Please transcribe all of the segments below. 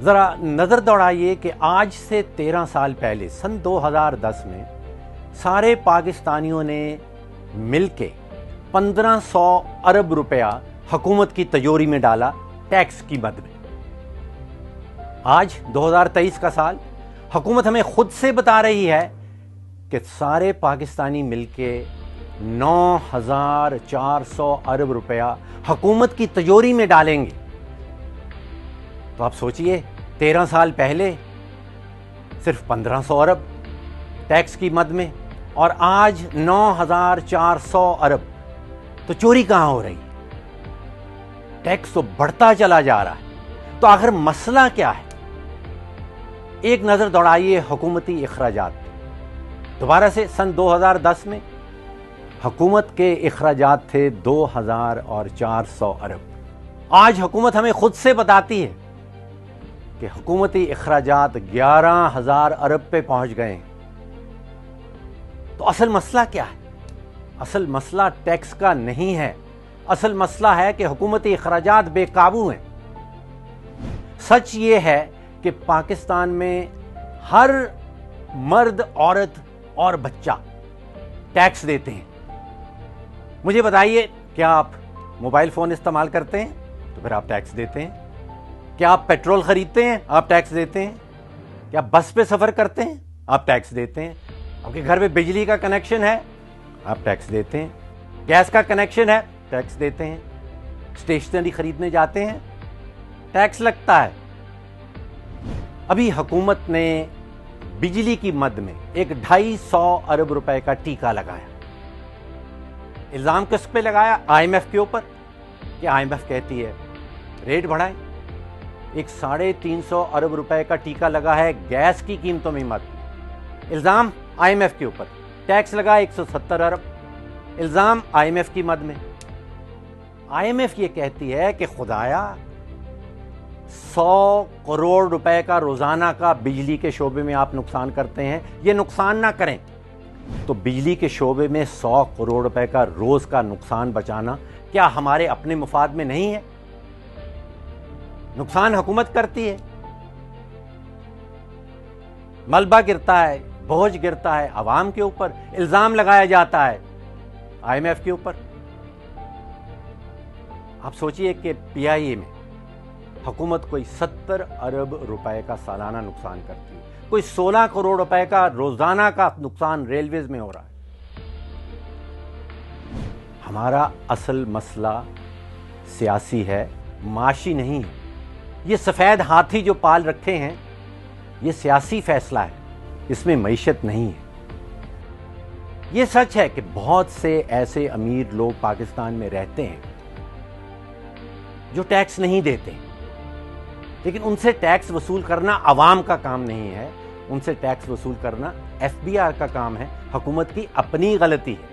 ذرا نظر دوڑائیے کہ آج سے 13 سال پہلے سن 2010 میں سارے پاکستانیوں نے مل کے 1500 ارب روپیہ حکومت کی تجوری میں ڈالا ٹیکس کی مد میں۔ آج 2023 کا سال، حکومت ہمیں خود سے بتا رہی ہے کہ سارے پاکستانی مل کے 9400 ارب روپیہ حکومت کی تجوری میں ڈالیں گے۔ تو آپ سوچئے 13 سال پہلے صرف 1500 ارب ٹیکس کی مد میں، اور آج 9400 ارب، تو چوری کہاں ہو رہی؟ ٹیکس تو بڑھتا چلا جا رہا ہے۔ تو آخر مسئلہ کیا ہے؟ ایک نظر دوڑائیے حکومتی اخراجات۔ دوبارہ سے سن 2010 میں حکومت کے اخراجات تھے 2400 ارب۔ آج حکومت ہمیں خود سے بتاتی ہے کہ حکومتی اخراجات 11000 ارب پہ پہنچ گئے ہیں۔ تو اصل مسئلہ کیا ہے؟ اصل مسئلہ ٹیکس کا نہیں ہے، اصل مسئلہ ہے کہ حکومتی اخراجات بے قابو ہیں۔ سچ یہ ہے کہ پاکستان میں ہر مرد، عورت اور بچہ ٹیکس دیتے ہیں۔ مجھے بتائیے، کیا آپ موبائل فون استعمال کرتے ہیں؟ تو پھر آپ ٹیکس دیتے ہیں۔ کیا آپ پیٹرول خریدتے ہیں؟ آپ ٹیکس دیتے ہیں۔ کیا بس پہ سفر کرتے ہیں؟ آپ ٹیکس دیتے ہیں۔ آپ کے گھر میں بجلی کا کنیکشن ہے؟ آپ ٹیکس دیتے ہیں۔ گیس کا کنیکشن ہے؟ ٹیکس دیتے ہیں۔ اسٹیشنری خریدنے جاتے ہیں؟ ٹیکس لگتا ہے۔ ابھی حکومت نے بجلی کی مد میں ایک 250 ارب روپے کا ٹیکہ لگایا۔ الزام کس پہ لگایا؟ آئی ایم ایف کے اوپر، کہ آئی ایم ایف کہتی ہے ریٹ بڑھائیں۔ ایک 350 ارب روپے کا ٹیکہ لگا ہے گیس کی قیمتوں میں مد میں۔ الزام آئی ایم ایف کے اوپر، ٹیکس لگا 170 ارب، الزام آئی ایم ایف کی مد میں۔ آئی ایم ایف یہ کہتی ہے کہ خدایا 100 کروڑ روپے کا روزانہ کا بجلی کے شعبے میں آپ نقصان کرتے ہیں، یہ نقصان نہ کریں۔ تو بجلی کے شعبے میں 100 کروڑ روپے کا روز کا نقصان بچانا کیا ہمارے اپنے مفاد میں نہیں ہے؟ نقصان حکومت کرتی ہے، ملبہ گرتا ہے، بوجھ گرتا ہے عوام کے اوپر، الزام لگایا جاتا ہے آئی ایم ایف کے اوپر۔ آپ سوچئے کہ پی آئی اے میں حکومت کوئی 70 ارب روپے کا سالانہ نقصان کرتی ہے، کوئی 16 کروڑ روپے کا روزانہ کا نقصان ریلویز میں ہو رہا ہے۔ ہمارا اصل مسئلہ سیاسی ہے، معاشی نہیں ہے۔ یہ سفید ہاتھی جو پال رکھے ہیں، یہ سیاسی فیصلہ ہے، اس میں معیشت نہیں ہے۔ یہ سچ ہے کہ بہت سے ایسے امیر لوگ پاکستان میں رہتے ہیں جو ٹیکس نہیں دیتے، لیکن ان سے ٹیکس وصول کرنا عوام کا کام نہیں ہے، ان سے ٹیکس وصول کرنا ایف بی آر کا کام ہے۔ حکومت کی اپنی غلطی ہے۔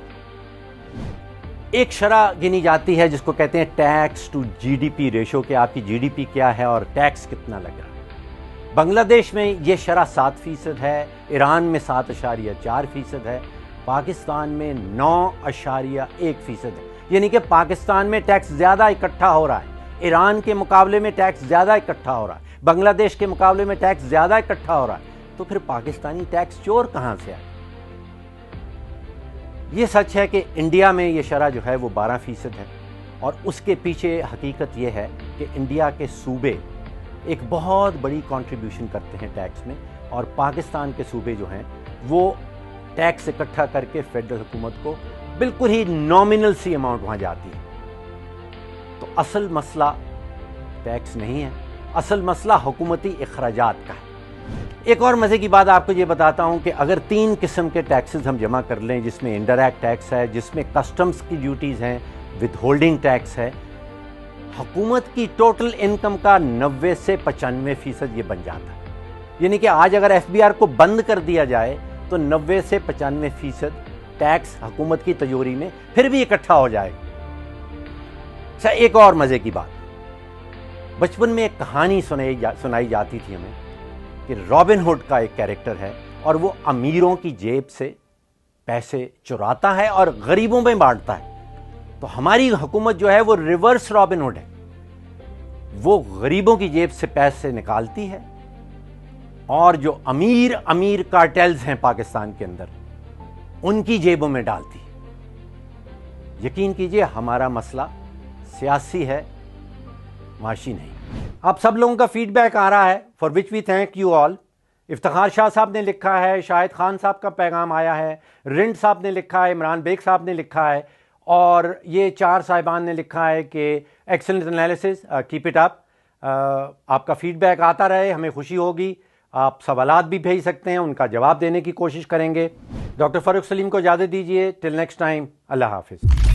ایک شرح گنی جاتی ہے جس کو کہتے ہیں ٹیکس ٹو جی ڈی پی ریشو، کہ آپ کی جی ڈی پی کیا ہے اور ٹیکس کتنا لگ رہا ہے۔ بنگلہ دیش میں یہ شرح 7% ہے، ایران میں 7.4% ہے، پاکستان میں 9.1% ہے۔ یعنی کہ پاکستان میں ٹیکس زیادہ اکٹھا ہو رہا ہے، ایران کے مقابلے میں ٹیکس زیادہ اکٹھا ہو رہا ہے، بنگلہ دیش کے مقابلے میں ٹیکس زیادہ اکٹھا ہو رہا ہے۔ تو پھر پاکستانی ٹیکس چور کہاں سے آئے؟ یہ سچ ہے کہ انڈیا میں یہ شرح جو ہے وہ 12% ہے، اور اس کے پیچھے حقیقت یہ ہے کہ انڈیا کے صوبے ایک بہت بڑی کنٹریبیوشن کرتے ہیں ٹیکس میں، اور پاکستان کے صوبے جو ہیں وہ ٹیکس اکٹھا کر کے فیڈرل حکومت کو بالکل ہی نامنل سی اماؤنٹ وہاں جاتی ہے۔ تو اصل مسئلہ ٹیکس نہیں ہے، اصل مسئلہ حکومتی اخراجات کا ہے۔ ایک اور مزے کی بات آپ کو یہ بتاتا ہوں کہ اگر 3 قسم کے ٹیکسز ہم جمع کر لیں، جس میں انڈائریکٹ ٹیکس ہے، جس میں کسٹمز کی ڈیوٹیز ہیں، ود ہولڈنگ ٹیکس ہے، حکومت کی ٹوٹل انکم کا 90 سے 95% یہ بن جاتا ہے۔ یعنی کہ آج اگر ایف بی آر کو بند کر دیا جائے تو 90 سے 95% ٹیکس حکومت کی تجوری میں پھر بھی اکٹھا ہو جائے گا۔ اچھا، ایک اور مزے کی بات، بچپن میں ایک کہانی سنائی جاتی تھی ہمیں کہ رابن ہوڈ کا ایک کیریکٹر ہے، اور وہ امیروں کی جیب سے پیسے چراتا ہے اور غریبوں میں بانٹتا ہے۔ تو ہماری حکومت جو ہے وہ ریورس رابن ہوڈ ہے۔ وہ غریبوں کی جیب سے پیسے نکالتی ہے اور جو امیر کارٹیلز ہیں پاکستان کے اندر ان کی جیبوں میں ڈالتی ہے۔ یقین کیجئے ہمارا مسئلہ سیاسی ہے، معاشی نہیں۔ آپ سب لوگوں کا فیڈ بیک آ رہا ہے، for which we thank you all. Iftikhar Shah صاحب نے لکھا ہے، شاہد خان صاحب کا پیغام آیا ہے، رنڈ صاحب نے لکھا ہے، عمران بیگ صاحب نے لکھا ہے، اور یہ 4 صاحبان نے لکھا ہے کہ excellent analysis, keep it up. آپ کا فیڈ بیک آتا رہے، ہمیں خوشی ہوگی۔ آپ سوالات بھی بھیج سکتے ہیں، ان کا جواب دینے کی کوشش کریں گے۔ ڈاکٹر فاروق سلیم کو اجازت دیجیے، ٹل نیکسٹ ٹائم، اللہ حافظ۔